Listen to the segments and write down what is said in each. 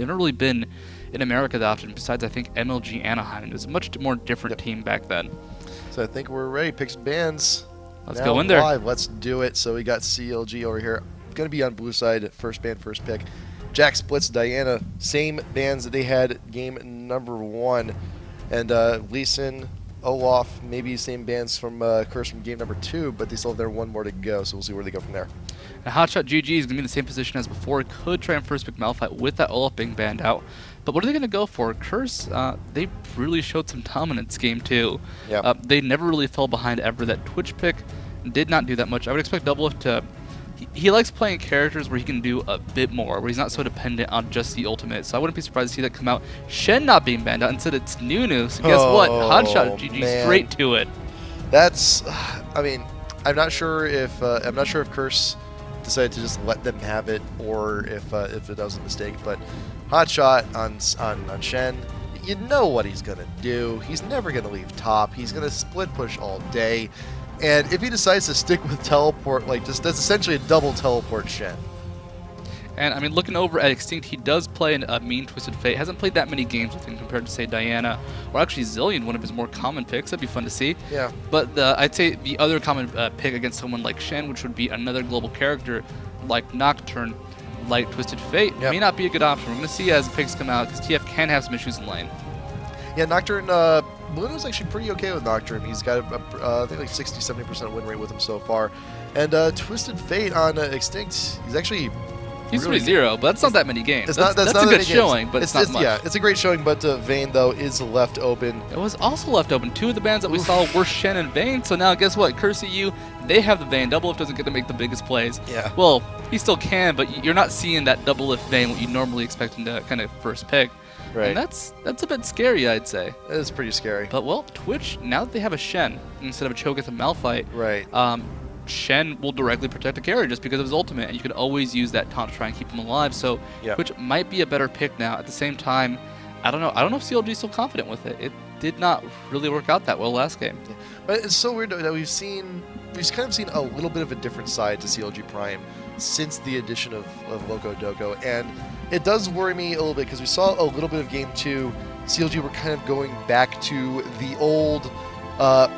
They've never really been in America that often, besides I think MLG Anaheim. It was a much more different team back then. So I think we're ready. Pick some bands. Let's go in there. Live. Let's do it. So we got CLG over here. Going to be on blue side. First band, first pick. Jack splits Diana. Same bands that they had game number 1. And Leeson, Olaf, maybe same bands from Curse from game number 2, but they still have their one more to go, so we'll see where they go from there. And Hotshot GG is going to be in the same position as before. Could try and first pick Malphite with that Olaf being banned out. But what are they going to go for? Curse, they really showed some dominance game 2. Yeah. They never really fell behind ever. That Twitch pick did not do that much. I would expect Doublelift to... He likes playing characters where he can do a bit more, where he's not so dependent on just the ultimate. So I wouldn't be surprised to see that come out. Shen not being banned out. Instead, it's Nunu. So guess what? Hotshot GG straight to it. That's, I mean, I'm not sure if Curse decided to just let them have it, or if it was a mistake. But Hotshot on Shen, you know what he's gonna do. He's never gonna leave top. He's gonna split push all day. And if he decides to stick with teleport, like that's essentially a double teleport Shen. And I mean, looking over at Extinct, he does play a mean Twisted Fate. Hasn't played that many games with him compared to, say, Diana, or actually Zillion, one of his more common picks. That'd be fun to see. Yeah. But I'd say the other common pick against someone like Shen, which would be another global character like Nocturne, like Twisted Fate, may not be a good option. We're going to see as picks come out, because TF can have some issues in lane. Yeah, Nocturne, Bluno's actually pretty okay with Nocturne. He's got, I think, like 60-70% win rate with him so far. And Twisted Fate on Extinct, he's actually... He's really 3-0, but that's not that many games. That's not a good showing, but it's not much. Yeah, it's a great showing, but Vayne, though, is left open. It was also left open. 2 of the bans that we saw were Shen and Vayne, so now guess what? Curse.EU, they have the Vayne. Doublelift doesn't get to make the biggest plays. Yeah. Well, he still can, but you're not seeing that Doublelift Vayne, what you normally expect him to kind of first pick. Right. And that's a bit scary, I'd say. It is pretty scary. But, well, Twitch, now that they have a Shen instead of a Cho'Gath and Malphite, right. Shen will directly protect a carry just because of his ultimate, and you can always use that taunt to try and keep him alive. So Twitch might be a better pick now. At the same time, I don't know if CLG is still confident with it. It did not really work out that well last game. Yeah. But it's so weird that we've kind of seen a little bit of a different side to CLG Prime since the addition of Loco Doco, and it does worry me a little bit because we saw a little bit of game 2. CLG were kind of going back to the old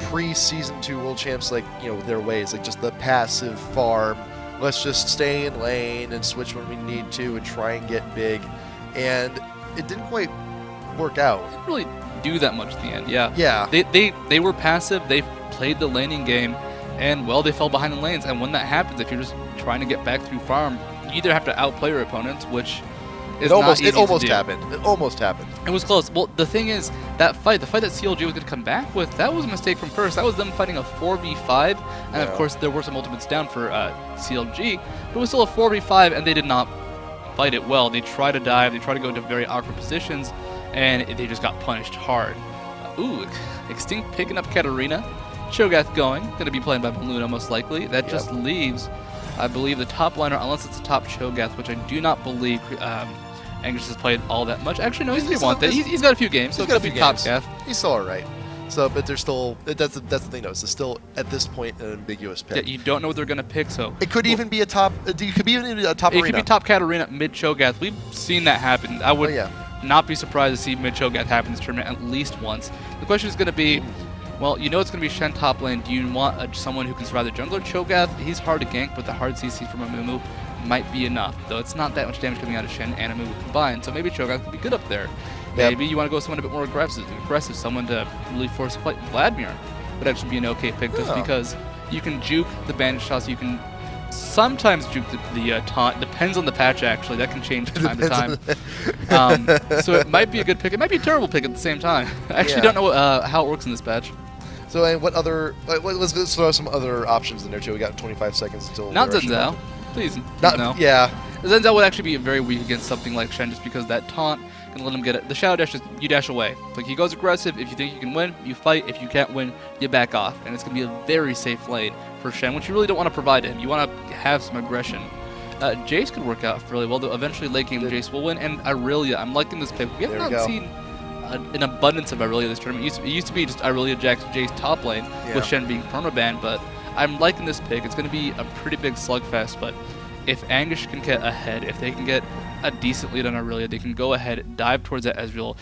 pre-season 2 world champs, like, you know, their ways, like just the passive farm. Let's just stay in lane and switch when we need to and try and get big. And it didn't quite work out. It didn't really do that much at the end. Yeah. Yeah. They were passive. They played the laning game, and well, they fell behind in lanes. And when that happens, if you're just trying to get back through farm, you either have to outplay your opponents, which it almost happened. It almost happened. It was close. Well, the thing is, the fight that CLG was going to come back with, that was a mistake from Curse. That was them fighting a 4v5, and of course there were some ultimates down for CLG, but it was still a 4v5, and they did not fight it well. They tried to dive, they tried to go into very awkward positions, and they just got punished hard. Ooh, Extinct picking up Katarina. Cho'Gath going to be played by Baluna most likely. That just leaves, I believe, the top liner, unless it's a top Cho'Gath, which I do not believe Angus has played all that much. Actually, no, he's got a few games, so it could be top Gath. He's still alright. So, but there's still, that's the thing though, it's still at this point an ambiguous pick. Yeah, you don't know what they're going to pick, so. It could even be a top, it could be even a top Arena. It could be top Katarina, mid Cho'Gath. We've seen that happen. I would not be surprised to see mid Cho'Gath happen in this tournament at least once. The question is going to be, well, you know it's going to be Shen top lane. Do you want someone who can survive the jungler? Cho'Gath, he's hard to gank, but the hard CC from Amumu might be enough, though it's not that much damage coming out of Shen and Amumu combined, so maybe Cho'Gath could be good up there. Maybe you want to go with someone a bit more aggressive, someone to really force fight. Vladimir would actually be an okay pick just because you can juke the bandage toss, you can sometimes juke the taunt. Depends on the patch, actually. That can change from time to time. So it might be a good pick. It might be a terrible pick at the same time. I actually don't know how it works in this patch. So, and what other... let's throw some other options in there, too. We got 25 seconds until... Not Zenzel. Please, no. Yeah. Zenzel would actually be very weak against something like Shen just because that taunt can let him get it. The Shadow Dash is you dash away. Like, he goes aggressive. If you think you can win, you fight. If you can't win, you back off. And it's going to be a very safe lane for Shen, which you really don't want to provide him. You want to have some aggression. Jace could work out really well, though eventually late game Jace will win. And Irelia, I'm liking this pick. We have not seen an abundance of Irelia this tournament. It used to be just Irelia, Jace top lane with Shen being permaban, but I'm liking this pick. It's going to be a pretty big slugfest, but if Anguish can get ahead, if they can get a decent lead on Aurelia, they can go ahead, dive towards that Ezreal,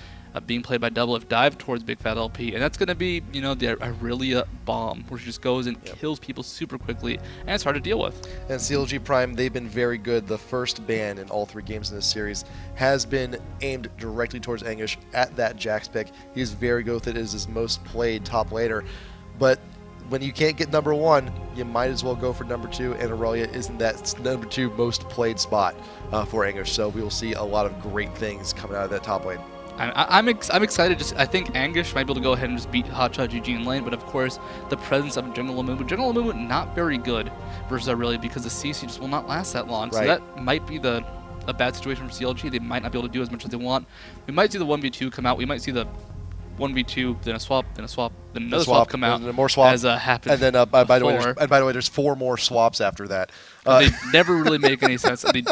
being played by Doublelift, dive towards Big Fat LP, and that's going to be, you know, the Aurelia bomb, where she just goes and kills people super quickly, and it's hard to deal with. And CLG Prime, they've been very good. The first ban in all 3 games in this series has been aimed directly towards Anguish at that Jax pick. He's very good with it. It is his most played top laner. But when you can't get number 1, you might as well go for number 2, and Aurelia isn't that number 2 most played spot for Anguish. So we will see a lot of great things coming out of that top lane. I'm excited. I think Anguish might be able to go ahead and just beat Hotshot GG in lane, but of course the presence of Jungle Amumu. Jungle Amumu not very good versus Aurelia because the CC just will not last that long. So that might be a bad situation for CLG. They might not be able to do as much as they want. We might see the 1v2 come out. We might see the 1v2, then a swap, then a swap, then another swap come out. Then more swap, as happened. And then by the way, there's 4 more swaps after that. They never really make any sense. I mean,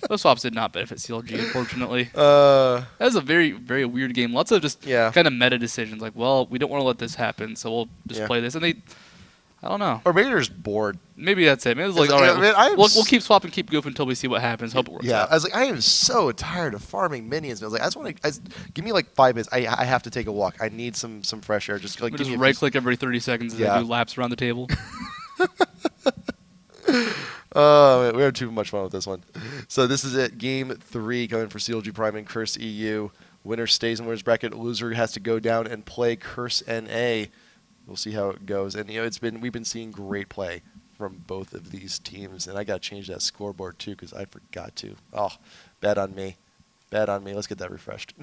those swaps did not benefit CLG, unfortunately. That was a very, very weird game. Lots of just kind of meta decisions, like, well, we don't want to let this happen, so we'll just play this. And they, I don't know. Or maybe they're just bored. Maybe that's it. Maybe it's like, all right, we'll keep swapping, keep goofing until we see what happens. Hope it works out. I was like, I am so tired of farming minions. I was like, I just want to give me like 5 minutes. I have to take a walk. I need some fresh air. Just like just right click every 30 seconds as they do laps around the table. Oh, man, we had too much fun with this one. So this is it. Game 3 coming for CLG Prime and Curse.EU. Winner stays in winner's bracket. Loser has to go down and play Curse.NA. We'll see how it goes. And you know, we've been seeing great play from both of these teams. And I got to change that scoreboard too because I forgot to. Oh, bad on me. Bad on me. Let's get that refreshed.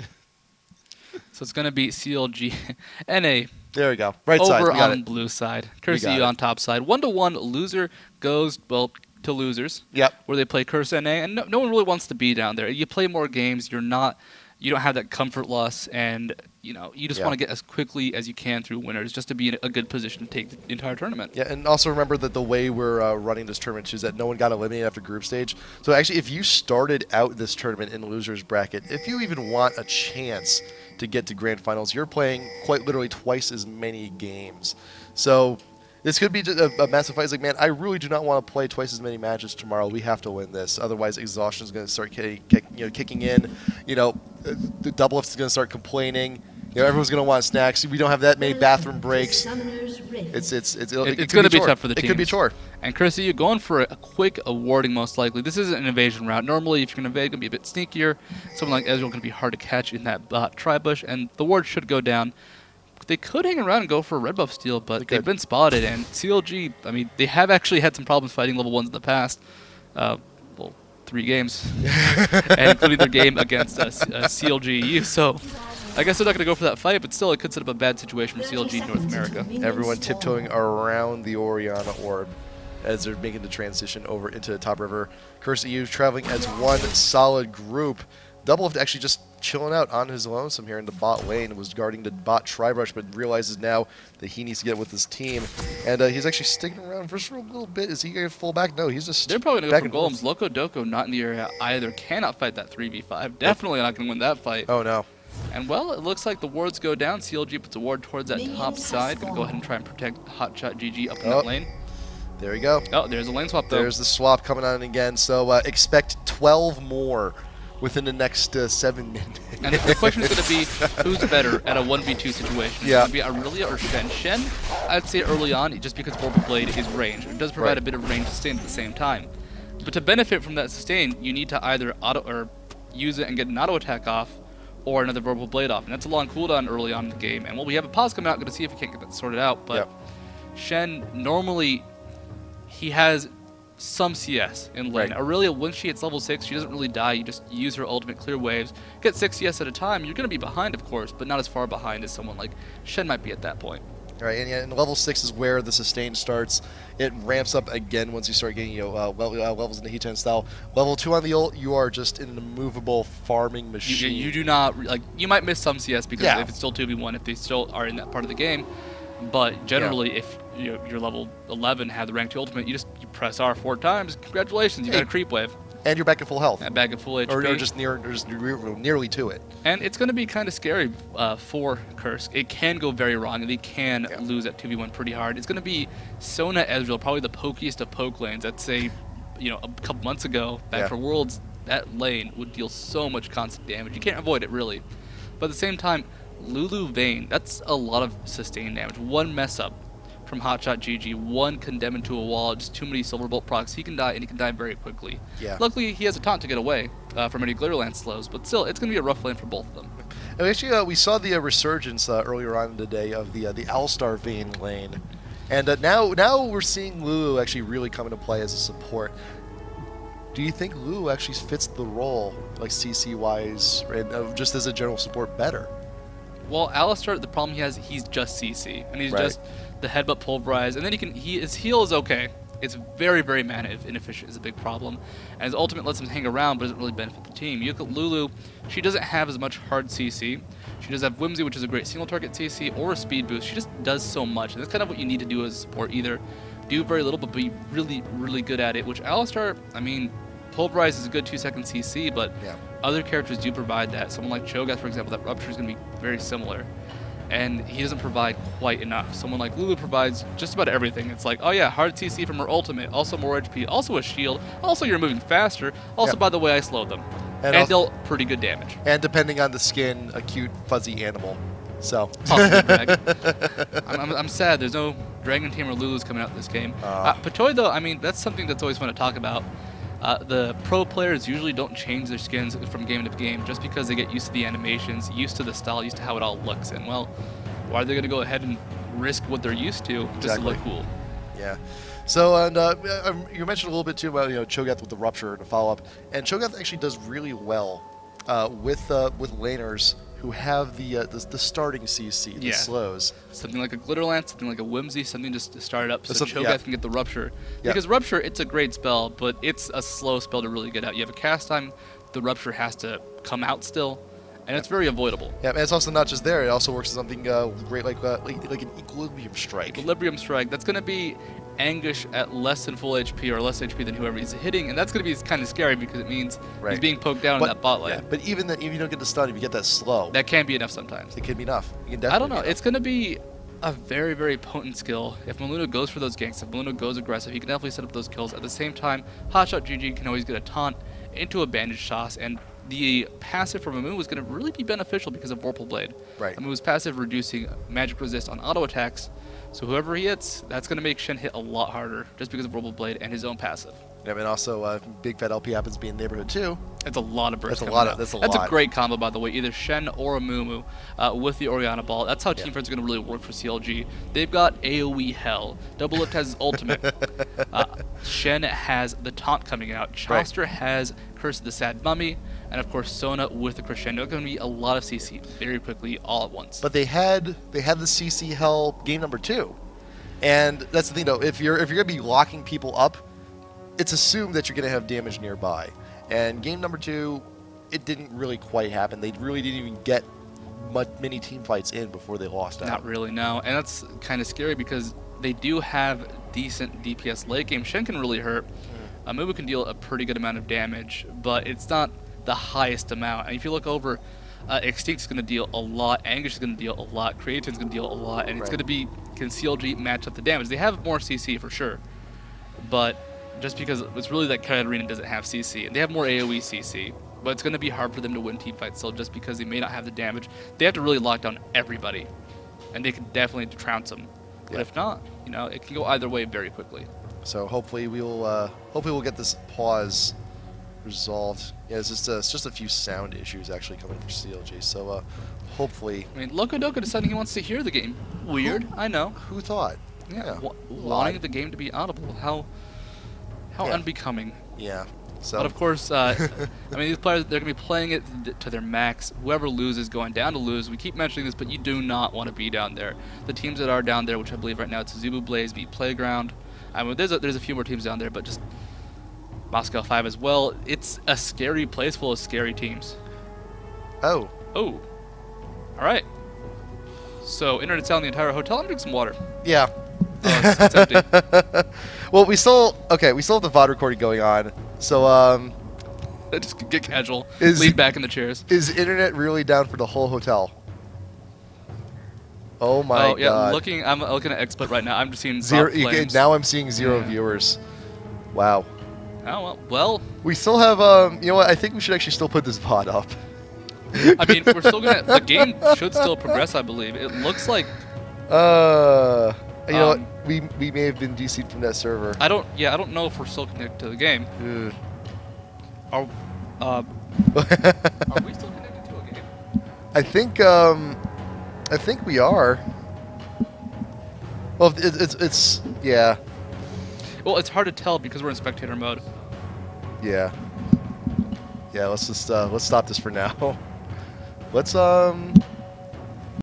So it's going to be CLG.NA. There we go. Right side. Over on blue side. Curse.EU on top side. 1-1. Loser goes, well, to losers. Yep. Where they play Curse.NA. And no one really wants to be down there. You play more games. You don't have that comfort loss. And, you know, you just want to get as quickly as you can through winners just to be in a good position to take the entire tournament. Yeah, and also remember that the way we're running this tournament is that no one got eliminated after group stage. So actually, if you started out this tournament in loser's bracket, if you even want a chance to get to grand finals, you're playing quite literally twice as many games. So this could be a massive fight. It's like, man, I really do not want to play twice as many matches tomorrow. We have to win this. Otherwise, exhaustion is going to start kicking in. You know, the Doublelift is going to start complaining. You know, everyone's going to want snacks. We don't have that many bathroom breaks. It's going to be tough for the team. It could be a chore. And Curse.EU going for a quick awarding most likely. This isn't an invasion route. Normally, if you're going to invade, it's going to be a bit sneakier. Someone like Ezreal going to be hard to catch in that tri-bush, and the ward should go down. They could hang around and go for a red buff steal, but they've been spotted. And CLG, I mean, they have actually had some problems fighting level 1s in the past. Well, 3 games, and including their game against CLG.EU. So I guess they're not going to go for that fight, but still, it could set up a bad situation for CLG North America. Everyone tiptoeing around the Orianna orb as they're making the transition over into the top river. Curse.EU traveling as one solid group. Doublelift actually just chilling out on his lonesome here in the bot lane, was guarding the bot Tribrush, but realizes now that he needs to get with his team. And he's actually sticking around for a little bit. Is he going to fall back? No, he's just They're probably going to go for golems. Loco Doco not in the area either. Cannot fight that 3v5. Definitely not going to win that fight. Oh, no. And, well, it looks like the wards go down. CLG puts a ward towards that top side. Going to go ahead and try and protect Hotshot GG up in that lane. There we go. Oh, there's a lane swap, though. There's the swap coming on again. So expect 12 more within the next 7 minutes. And the question is going to be who's better at a 1v2 situation. Is it going to be Aurelia or Shen? Shen, I'd say early on, just because Vorpal Blade is range. It does provide a bit of range to sustain at the same time. But to benefit from that sustain, you need to either use it and get an auto attack off, or another Vorpal Blade off. And that's a long cooldown early on in the game. And, well, we have a pause coming out. Going to see if we can't get that sorted out. But Shen, normally, he has some CS in lane. Aurelia, once she hits level 6, she doesn't really die. You just use her ultimate, clear waves, get 6 CS at a time. You're going to be behind, of course, but not as far behind as someone like Shen might be at that point. Right, and level 6 is where the sustain starts. It ramps up again once you start getting levels in the Heat style. Level 2 on the ult, you are just an immovable farming machine. You do not, like, you might miss some CS because if it's still 2v1, if they still are in that part of the game. But generally, if you're level 11, have the rank 2 ultimate, you press R 4 times. Congratulations, you got a creep wave. And you're back at full health. And back at full HP. Or just nearly to it. And it's going to be kind of scary for Curse. It can go very wrong, and they can lose at 2v1 pretty hard. It's going to be Sona Ezreal, probably the pokiest of poke lanes. I'd say, a couple months ago, back for Worlds, that lane would deal so much constant damage. You can't avoid it, really. But at the same time, Lulu Vayne, that's a lot of sustained damage. One mess up from Hotshot GG, one condemn into a wall, just too many Silver Bolt procs, he can die, and he can die very quickly. Yeah. Luckily, he has a taunt to get away from any Glitterland slows, but still, it's going to be a rough lane for both of them. And actually, we saw the resurgence earlier on today of the Alistar Vayne lane, and now we're seeing Lulu actually really come into play as a support. Do you think Lulu actually fits the role, like CC-wise, and just as a general support, better? Well, Alistar, the problem he has, he's just CC, and he's just the headbutt pulverize, and then his heal is okay. It's very, very mana inefficient is a big problem, and his ultimate lets him hang around, but doesn't really benefit the team. You look at Lulu, she doesn't have as much hard CC. She does have Whimsy, which is a great single target CC, or a speed boost. She just does so much, and that's kind of what you need to do as a support. Either do very little, but be really, really good at it, which Alistar, I mean, pulverize is a good 2-second CC, but other characters do provide that. Someone like Cho'Gath, for example, that rupture is going to be very similar. And he doesn't provide quite enough. Someone like Lulu provides just about everything. It's like, oh yeah, hard CC from her ultimate, also more HP, also a shield, also you're moving faster, also by the way I slowed them. And deal pretty good damage. And depending on the skin, a cute fuzzy animal. So. I'm sad there's no Dragon Tamer Lulu's coming out this game. Patoy though, I mean, that's something that's always fun to talk about. The pro players usually don't change their skins from game to game just because they get used to the animations, used to the style, used to how it all looks. And, well, why are they going to go ahead and risk what they're used to just to look cool? Yeah. So, and you mentioned a little bit, too, about Cho'Gath with the Rupture and the follow-up. And Cho'Gath actually does really well with laners who have the starting CC, the slows. Something like a Glitterlance, something like a Whimsy, something just to start it up so Cho'Gath can get the Rupture. Because Rupture, it's a great spell, but it's a slow spell to really get out. You have a cast time, the Rupture has to come out still, and it's very avoidable. Yeah, and it's also not just there. It also works as something great like an Equilibrium Strike. Equilibrium Strike. That's going to be Anguish at less than full HP or less HP than whoever he's hitting, and that's going to be kind of scary because it means he's being poked down in that bot lane. Yeah, but even then, if you don't get the stun, if you get that slow, that can be enough sometimes. It can be enough. I don't know. It's going to be a very, very potent skill. If Maluna goes for those ganks, if Maluna goes aggressive, he can definitely set up those kills. At the same time, Hotshot GG can always get a taunt into a bandage toss, and the passive from Amu was going to really be beneficial because of Vorpal Blade. Amu's passive reducing magic resist on auto attacks, so whoever he hits, that's going to make Shen hit a lot harder just because of Vorpal Blade and his own passive. Yeah, and also Big Fat LP happens to be in the neighborhood too. It's a lot of bursts. That's a great combo, by the way. Either Shen or Amumu with the Orianna Ball. That's how Team Friends are going to really work for CLG. They've got AoE Hell. Double Lift has his ultimate. Shen has the taunt coming out. Chauster has Curse of the Sad Mummy. And of course Sona with the Crescendo. It's going to be a lot of CC very quickly all at once. But they had the CC Hell game number 2. And that's the thing though, if you're going to be locking people up, it's assumed that you're going to have damage nearby. And game number 2, it didn't really quite happen. They really didn't even get many team fights in before they lost out. Not really, no. And that's kind of scary because they do have decent DPS late game. Shen can really hurt. Amumu can deal a pretty good amount of damage, but it's not the highest amount. And if you look over, Extinct is going to deal a lot, Anguish is going to deal a lot, Creatine is going to deal a lot, and it's going to be, can CLG match up the damage? They have more CC for sure, but just because it's really that Katarina doesn't have CC, and they have more AoE CC, but it's going to be hard for them to win team fights still just because they may not have the damage. They have to really lock down everybody, and they can definitely trounce them. But if not, it can go either way very quickly. So hopefully we'll get this pause resolved. Yeah, it's just a few sound issues actually coming from CLG. So hopefully. I mean, Loco Doco deciding he wants to hear the game. Weird, I know. Who thought? Yeah. Wanting the game to be audible. How unbecoming. Yeah. So. But of course, I mean, these players, they're going to be playing it to their max. Whoever loses going down to lose. We keep mentioning this, but you do not want to be down there. The teams that are down there, which I believe right now it's Zubu Blaze beat Playground. I mean, there's a few more teams down there, but just Moscow 5 as well. It's a scary place full of scary teams. Oh. All right. So, internet's down the entire hotel. I'm drinking some water. Yeah. Oh, it's empty. Well, we still have the VOD recording going on. So, just get casual. Lean back in the chairs. Is internet really down for the whole hotel? Oh my god. I'm looking at XSplit right now. I'm just seeing zero. Now I'm seeing 0 viewers. Wow. Oh, well. We still have, you know what, I think we should actually still put this VOD up. I mean, we're still gonna, the game should still progress, I believe. It looks like... you know what, we may have been DC'd from that server. I don't know if we're still connected to the game. Dude. Are we still connected to a game? I think we are. Well, it's yeah. Well, it's hard to tell because we're in spectator mode. Yeah. Yeah, let's just let's stop this for now. Let's